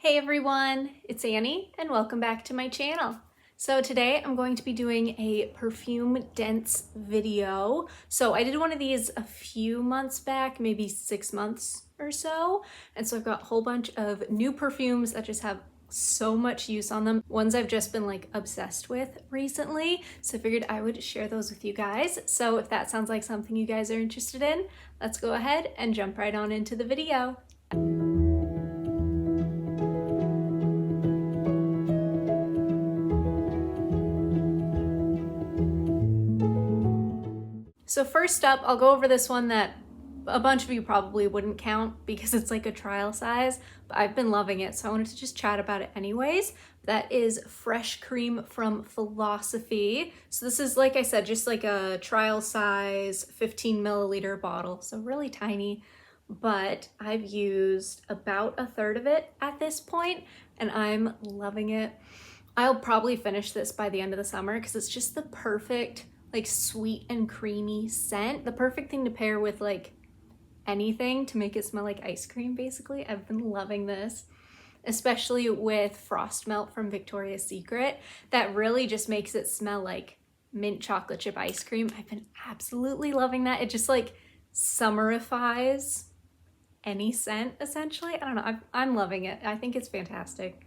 Hey everyone, it's Annie and welcome back to my channel. So today I'm going to be doing a perfume dense video. So I did one of these a few months back, maybe 6 months or so. And so I've got a whole bunch of new perfumes that just have so much use on them. Ones I've just been like obsessed with recently. So I figured I would share those with you guys. So if that sounds like something you guys are interested in, let's go ahead and jump right on into the video. So first up, I'll go over this one that a bunch of you probably wouldn't count because it's like a trial size, but I've been loving it, so I wanted to just chat about it anyways. That is Fresh Cream from Philosophy. So this is, like I said, just like a trial size 15 milliliter bottle, so really tiny, but I've used about a third of it at this point, and I'm loving it. I'll probably finish this by the end of the summer because it's just the perfect like sweet and creamy scent. The perfect thing to pair with like anything to make it smell like ice cream, basically. I've been loving this, especially with Frost Melt from Victoria's Secret. That really just makes it smell like mint chocolate chip ice cream. I've been absolutely loving that. It just like summerifies any scent, essentially. I don't know, I'm loving it. I think it's fantastic.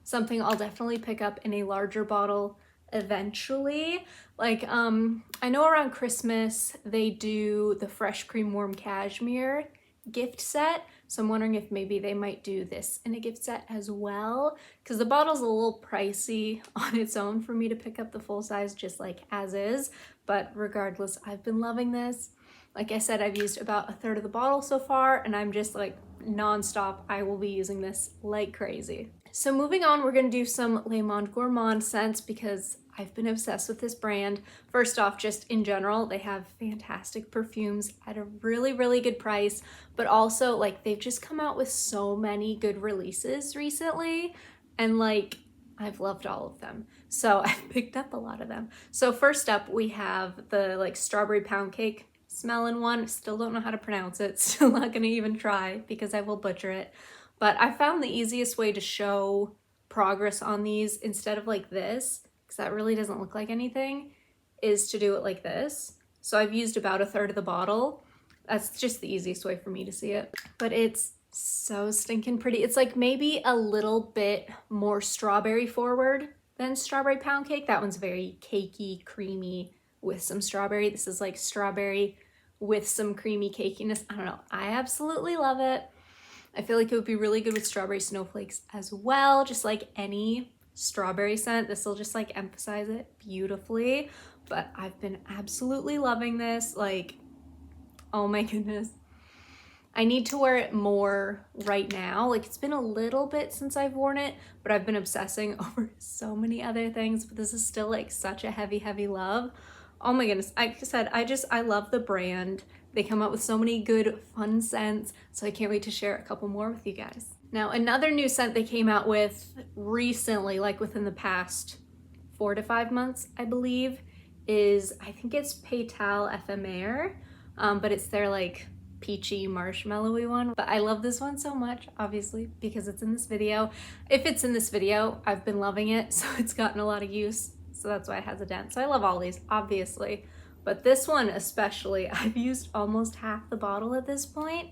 Something I'll definitely pick up in a larger bottle eventually. Like I know around Christmas they do the Fresh Cream Warm Cashmere gift set, so I'm wondering if maybe they might do this in a gift set as well, because the bottle's a little pricey on its own for me to pick up the full size just like as is, but regardless, I've been loving this. Like I said, I've used about a third of the bottle so far, and I'm just like non-stop. I will be using this like crazy. So moving on, we're gonna do some Le Monde Gourmand scents because I've been obsessed with this brand. First off, just in general, they have fantastic perfumes at a really, really good price, but also like they've just come out with so many good releases recently, and like I've loved all of them. So I've picked up a lot of them. So first up, we have the like strawberry pound cake smelling one. Still don't know how to pronounce it. Still not gonna even try because I will butcher it. But I found the easiest way to show progress on these instead of like this, because that really doesn't look like anything, is to do it like this. So I've used about a third of the bottle. That's just the easiest way for me to see it. But it's so stinking pretty. It's like maybe a little bit more strawberry forward than strawberry pound cake. That one's very cakey, creamy with some strawberry. This is like strawberry with some creamy cakiness. I don't know. I absolutely love it. I feel like it would be really good with strawberry snowflakes as well. Just like any strawberry scent, this will just like emphasize it beautifully. But I've been absolutely loving this. Like, oh my goodness. I need to wear it more right now. Like, it's been a little bit since I've worn it, but I've been obsessing over so many other things. But this is still like such a heavy, heavy love. Oh my goodness. Like I said, I love the brand. They come up with so many good, fun scents, so I can't wait to share a couple more with you guys. Now, another new scent they came out with recently, like within the past 4 to 5 months, I believe, is, I think it's Pétale Éphémère, but it's their like peachy marshmallowy one. But I love this one so much, obviously, because it's in this video. If it's in this video, I've been loving it, so it's gotten a lot of use, so that's why it has a dent. So I love all these, obviously. But this one especially, I've used almost half the bottle at this point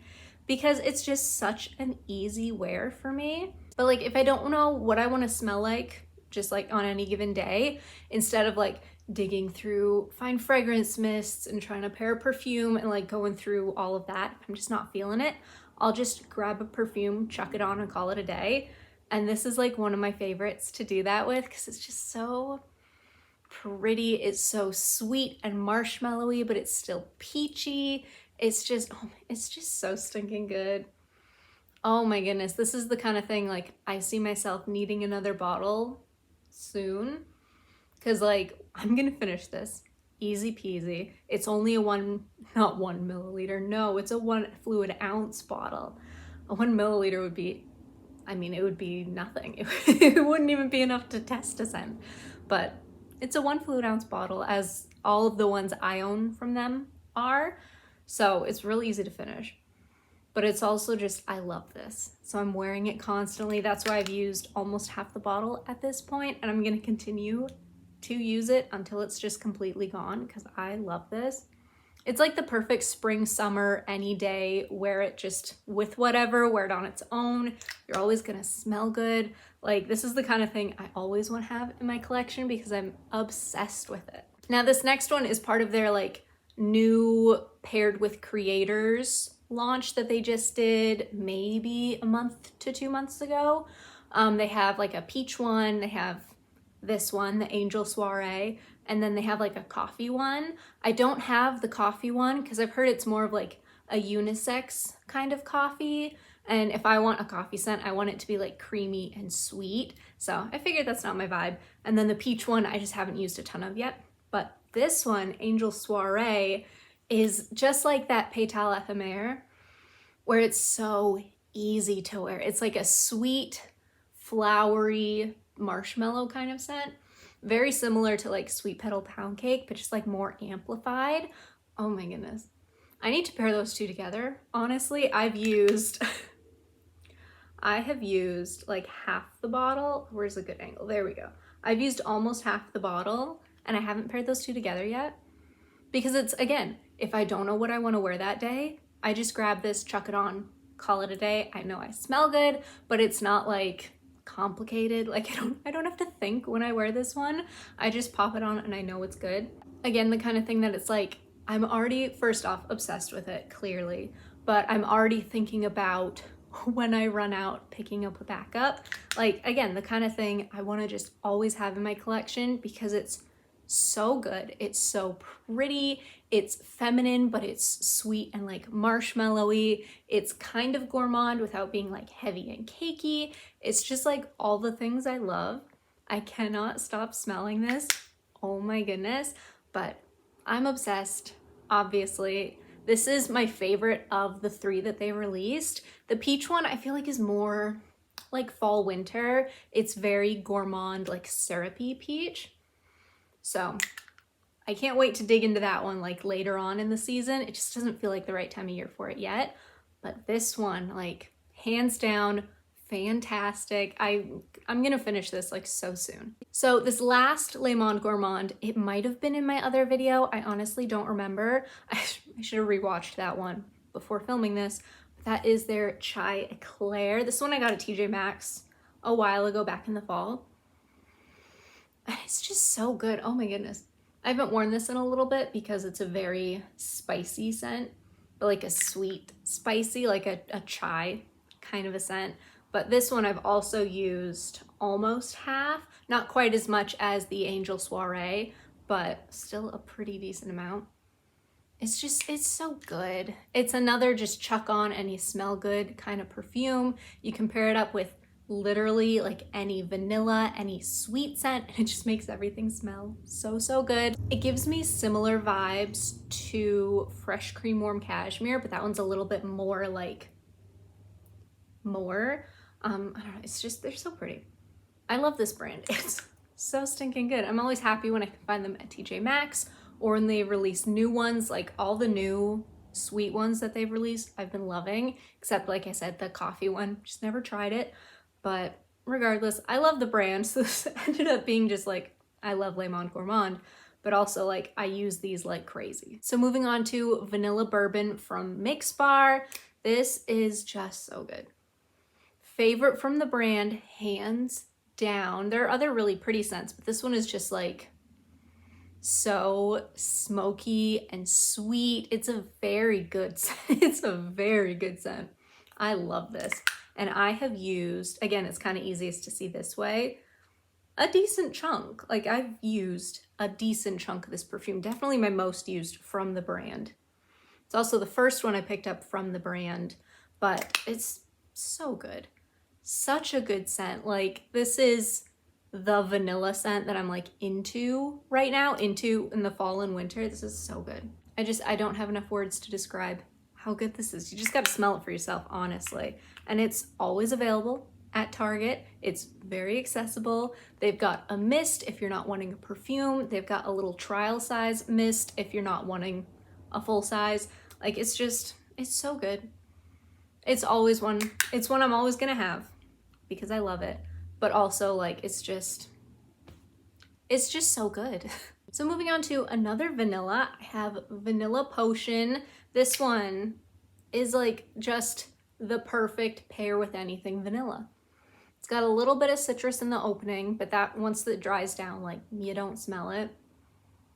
because it's just such an easy wear for me. But like if I don't know what I want to smell like, just like on any given day, instead of like digging through fine fragrance mists and trying to pair a perfume and like going through all of that, if I'm just not feeling it, I'll just grab a perfume, chuck it on and call it a day. And this is like one of my favorites to do that with because it's just so pretty. It's so sweet and marshmallowy, but it's still peachy. It's just so stinking good. Oh my goodness, this is the kind of thing like I see myself needing another bottle soon, because like I'm gonna finish this easy peasy. It's only a not 1 milliliter, no, it's a 1 fluid ounce bottle. A 1 milliliter would be, I mean, it would be nothing. It wouldn't even be enough to test a scent, but it's a 1 fluid ounce bottle, as all of the ones I own from them are, so it's really easy to finish. but it's also just, I love this. So I'm wearing it constantly. That's why I've used almost half the bottle at this point, and I'm gonna continue to use it until it's just completely gone because I love this. It's like the perfect spring, summer, any day, wear it just with whatever, wear it on its own. You're always gonna smell good. Like, this is the kind of thing I always want to have in my collection because I'm obsessed with it. Now, this next one is part of their like new paired with creators launch that they just did maybe a month to 2 months ago. They have like a peach one, they have this one, the Angel Soiree, and then they have like a coffee one. I don't have the coffee one because I've heard it's more of like a unisex kind of coffee. And if I want a coffee scent, I want it to be like creamy and sweet. So I figured that's not my vibe. And then the peach one, I just haven't used a ton of yet. But this one, Angel Soiree, is just like that Pétale Éphémère, where it's so easy to wear. It's like a sweet, flowery marshmallow kind of scent. Very similar to like Sweet Petal Pound Cake, but just like more amplified. Oh my goodness. I need to pair those two together. Honestly, I have used like half the bottle. Where's a good angle? There we go. I've used almost half the bottle and I haven't paired those two together yet. Because it's, again, if I don't know what I want to wear that day, I just grab this, chuck it on, call it a day. I know I smell good, but it's not like complicated. Like I don't have to think when I wear this one. I just pop it on and I know it's good. Again, the kind of thing that it's like, I'm already, first off, obsessed with it, clearly, but I'm already thinking about when I run out, picking up a backup. Like, again, the kind of thing I want to just always have in my collection because it's so good. It's so pretty. It's feminine, but it's sweet and like marshmallowy. It's kind of gourmand without being like heavy and cakey. It's just like all the things I love. I cannot stop smelling this. Oh my goodness. But I'm obsessed, obviously. This is my favorite of the 3 that they released. The peach one I feel like is more like fall winter. It's very gourmand, like syrupy peach. So I can't wait to dig into that one like later on in the season. It just doesn't feel like the right time of year for it yet. But this one, like hands down, fantastic. I'm gonna finish this like so soon. So this last Le Monde Gourmand, it might have been in my other video. I honestly don't remember. I should have rewatched that one before filming this. That is their Chai Eclair. This one I got at TJ Maxx a while ago back in the fall. And it's just so good. Oh my goodness. I haven't worn this in a little bit because it's a very spicy scent, but like a sweet spicy, like a chai kind of a scent. But this one I've also used almost half, not quite as much as the Angel Soiree, but still a pretty decent amount. It's so good. It's another just chuck on and you smell good kind of perfume. You can pair it up with literally like any vanilla, any sweet scent, and it just makes everything smell so, so good. It gives me similar vibes to Fresh Cream Warm Cashmere, but that one's a little bit more like, I don't know, it's just, they're so pretty. I love this brand. It's so stinking good. I'm always happy when I can find them at TJ Maxx or when they release new ones, like all the new sweet ones that they've released, I've been loving, except like I said, the coffee one, just never tried it. But regardless, I love the brand, so this ended up being just like, I love Le Monde Gourmand, but also like I use these like crazy. So moving on to Vanilla Bourbon from Mix Bar. This is just so good. Favorite from the brand, hands down. There are other really pretty scents, but this one is just like so smoky and sweet. It's a very good scent. It's a very good scent. I love this. And I have used, again, it's kind of easiest to see this way, a decent chunk. Like I've used a decent chunk of this perfume, definitely my most used from the brand. It's also the first one I picked up from the brand, but it's so good. Such a good scent. Like this is the vanilla scent that I'm like into right now, into in the fall and winter. This is so good. I don't have enough words to describe how good this is. You just got to smell it for yourself, honestly. And it's always available at Target. It's very accessible. They've got a mist if you're not wanting a perfume. They've got a little trial size mist if you're not wanting a full size. Like it's so good. It's one I'm always gonna have because I love it. But also like, it's just so good. So moving on to another vanilla, I have Vanilla Potion. This one is like just the perfect pair with anything vanilla. It's got a little bit of citrus in the opening, but that once it dries down, like you don't smell it.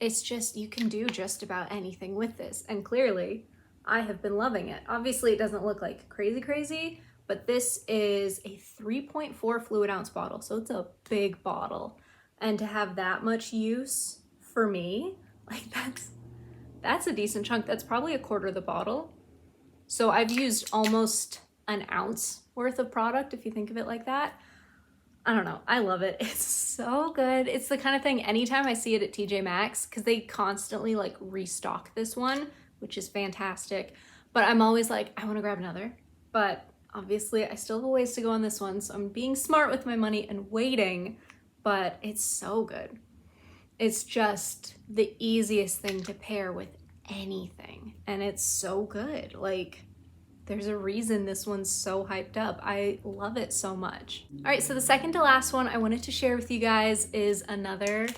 It's just, you can do just about anything with this. And clearly I have been loving it. Obviously it doesn't look like crazy, but this is a 3.4 fluid ounce bottle. So it's a big bottle. And to have that much use for me, like that's a decent chunk. That's probably a quarter of the bottle. So I've used almost an ounce worth of product, if you think of it like that. I don't know, I love it. It's so good. It's the kind of thing, anytime I see it at TJ Maxx, because they constantly like restock this one, which is fantastic. But I'm always like, I want to grab another. But obviously I still have a ways to go on this one, so I'm being smart with my money and waiting, but it's so good. It's just the easiest thing to pair with anything, and it's so good. Like, there's a reason this one's so hyped up. I love it so much. All right, so the second to last one I wanted to share with you guys is another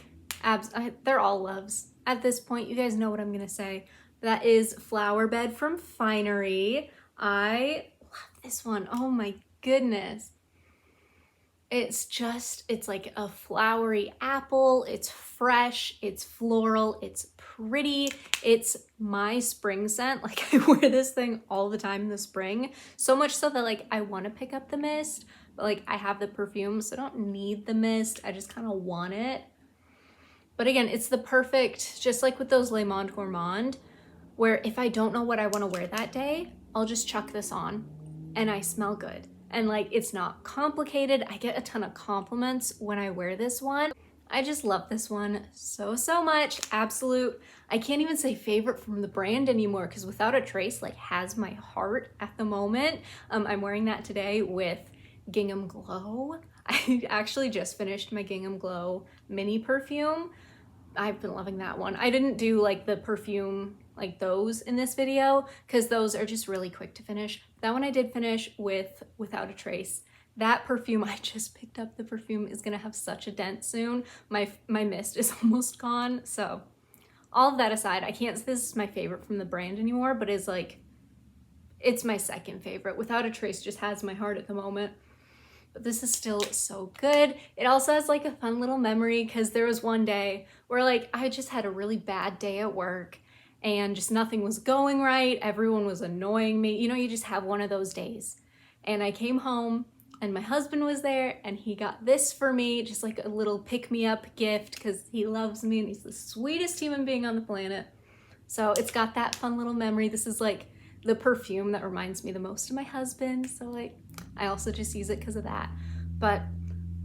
they're all loves. At this point, you guys know what I'm gonna say. That is Flower Bed from Finery. I love this one. Oh my goodness. It's like a flowery apple. It's fresh, it's floral, it's pretty. It's my spring scent. Like, I wear this thing all the time in the spring. So much so that like I want to pick up the mist, but like I have the perfume, so I don't need the mist. I just kind of want it. But again, it's the perfect, just like with those Le Monde Gourmand, where if I don't know what I want to wear that day, I'll just chuck this on and I smell good. And like, it's not complicated. I get a ton of compliments when I wear this one. I just love this one so much. Absolute, I can't even say favorite from the brand anymore, because Without a Trace like has my heart at the moment. I'm wearing that today with Gingham Glow. I actually just finished my Gingham Glow mini perfume. I've been loving that one. I didn't do like the perfume like those in this video because those are just really quick to finish. That one I did finish with Without a Trace. That perfume, I just picked up the perfume, is gonna have such a dent soon. My mist is almost gone. So all of that aside, I can't say this is my favorite from the brand anymore, but it's like, it's my second favorite. Without a Trace just has my heart at the moment. But this is still so good. It also has like a fun little memory, because there was one day where like I just had a really bad day at work and just nothing was going right. Everyone was annoying me. You know, you just have one of those days. And I came home and my husband was there and he got this for me, just like a little pick-me-up gift, because he loves me and he's the sweetest human being on the planet. So it's got that fun little memory. This is like the perfume that reminds me the most of my husband. So like, I also just use it because of that. But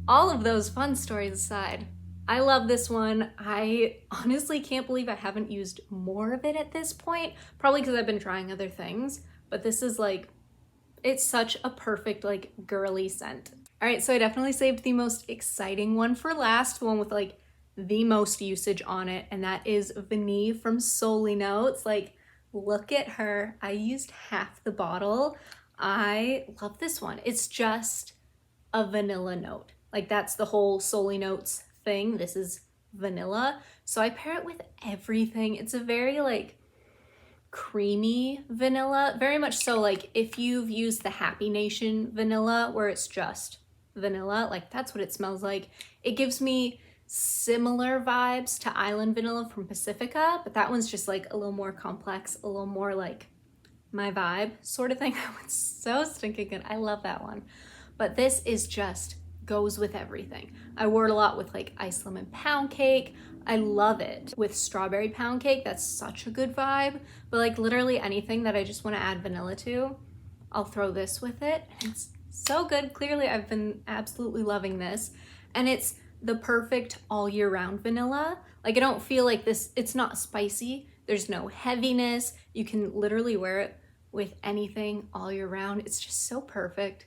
all of those fun stories aside, I love this one. I honestly can't believe I haven't used more of it at this point, probably because I've been trying other things, but this is like, it's such a perfect like girly scent. All right, so I definitely saved the most exciting one for last, the one with like the most usage on it, and that is Vanille from Solely Notes. Like, look at her. I used half the bottle. I love this one. It's just a vanilla note. Like, that's the whole Solely Notes thing. This is vanilla. So I pair it with everything. It's a very like creamy vanilla, very much so like if you've used the Happy Nation vanilla where it's just vanilla, like that's what it smells like. It gives me similar vibes to Island Vanilla from Pacifica, but that one's just like a little more complex, a little more like my vibe sort of thing. That one's so stinking good. I love that one. But this is just goes with everything. I wore it a lot with like ice lemon pound cake. I love it with strawberry pound cake. That's such a good vibe. But like literally anything that I just want to add vanilla to, I'll throw this with it. And it's so good. Clearly I've been absolutely loving this. And it's the perfect all year round vanilla. Like, I don't feel like this, it's not spicy. There's no heaviness. You can literally wear it with anything all year round. It's just so perfect.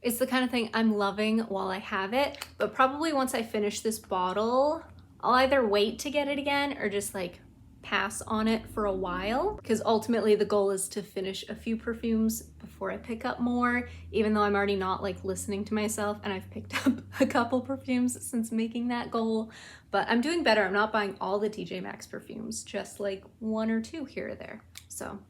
It's the kind of thing I'm loving while I have it, but probably once I finish this bottle, I'll either wait to get it again or just like pass on it for a while, because ultimately the goal is to finish a few perfumes before I pick up more, even though I'm already not like listening to myself and I've picked up a couple perfumes since making that goal. But I'm doing better. I'm not buying all the TJ Maxx perfumes, just like 1 or 2 here or there. So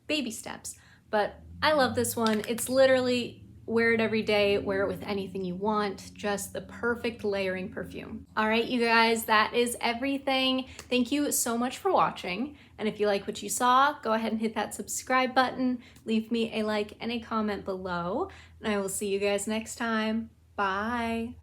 baby steps. But I love this one. It's literally wear it every day, wear it with anything you want, just the perfect layering perfume. All right, you guys, that is everything. Thank you so much for watching. And if you like what you saw, go ahead and hit that subscribe button, leave me a like and a comment below, and I will see you guys next time. Bye.